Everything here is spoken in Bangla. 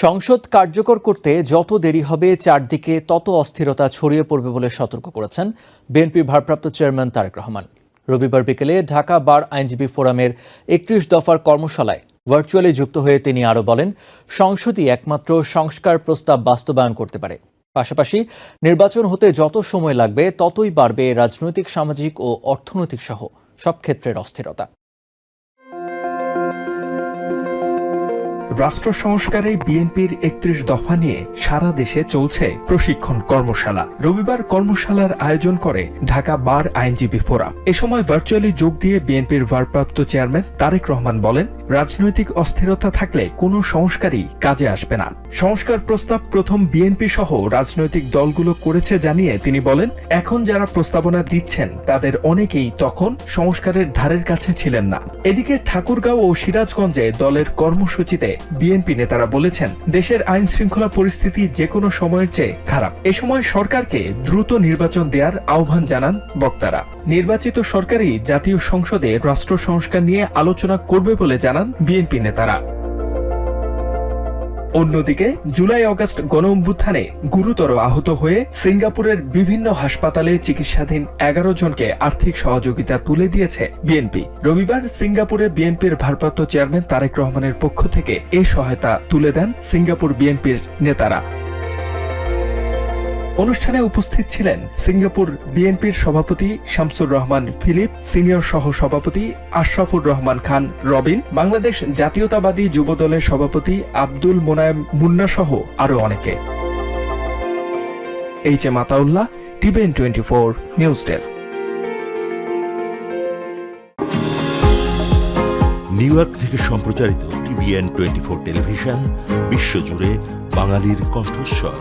সংসদ কার্যকর করতে যত দেরি হবে চারদিকে তত অস্থিরতা ছড়িয়ে পড়বে বলে সতর্ক করেছেন বিএনপির ভারপ্রাপ্ত চেয়ারম্যান তারেক রহমান। রবিবার বিকেলে ঢাকা বার আইনজীবী ফোরামের ৩১ দফার কর্মশালায় ভার্চুয়ালি যুক্ত হয়ে তিনি আরও বলেন, সংসদই একমাত্র সংস্কার প্রস্তাব বাস্তবায়ন করতে পারে। পাশাপাশি নির্বাচন হতে যত সময় লাগবে ততই বাড়বে রাজনৈতিক, সামাজিক ও অর্থনৈতিক সহ সব ক্ষেত্রের অস্থিরতা। রাষ্ট্র সংস্কারে বিএনপির ৩১ দফা নিয়ে সারা দেশে চলছে প্রশিক্ষণ কর্মশালা। রবিবার কর্মশালার আয়োজন করে ঢাকা বার আইনজীবী ফোরাম। এ সময় ভার্চুয়ালি যোগ দিয়ে বিএনপির ভারপ্রাপ্ত চেয়ারম্যান তারেক রহমান বলেন, রাজনৈতিক অস্থিরতা থাকলে কোনো সংস্কারই কাজে আসবে না। সংস্কার প্রস্তাব প্রথম বিএনপি সহ রাজনৈতিক দলগুলো করেছে জানিয়ে তিনি বলেন, এখন যারা প্রস্তাবনা দিচ্ছেন তাদের অনেকেই তখন সংস্কারের ধারের কাছে ছিলেন না। এদিকে ঠাকুরগাঁও ও সিরাজগঞ্জে দলের কর্মসূচিতে বিএনপি নেতারা বলেছেন, দেশের আইন শৃঙ্খলা পরিস্থিতি যে কোনো সময়ের চেয়ে খারাপ। এ সময় সরকারকে দ্রুত নির্বাচন দেওয়ার আহ্বান জানান বক্তারা। নির্বাচিত সরকারই জাতীয় সংসদে রাষ্ট্র সংস্কার নিয়ে আলোচনা করবে বলে জানান বিএনপি নেতারা। অন্যদিকে জুলাই আগস্ট গণঅভ্যুত্থানে গুরুতর আহত হয়ে সিঙ্গাপুরের বিভিন্ন হাসপাতালে চিকিৎসাধীন ১১ জনকে আর্থিক সহযোগিতা তুলে দিয়েছে বিএনপি। রবিবার সিঙ্গাপুরে বিএনপির ভারপ্রাপ্ত চেয়ারম্যান তারেক রহমানের পক্ষ থেকে এ সহায়তা তুলে দেন সিঙ্গাপুর বিএনপির নেতারা। অনুষ্ঠানে উপস্থিত ছিলেন সিঙ্গাপুর বিএনপির সভাপতি শামসুর রহমান ফিলিপ, সিনিয়র সহ সভাপতি আশরাফুর রহমান খান রবিন, বাংলাদেশ জাতীয়তাবাদী যুবদলের সভাপতি আব্দুল মোনায়েম মুন্না সহ আরো অনেকে। HM. Ataullah, TVN 24 news desk. New York থেকে সম্প্রচারিত টিভিএন 24 টেলিভিশন বিশ্বজুড়ে বাঙালির কণ্ঠস্বর।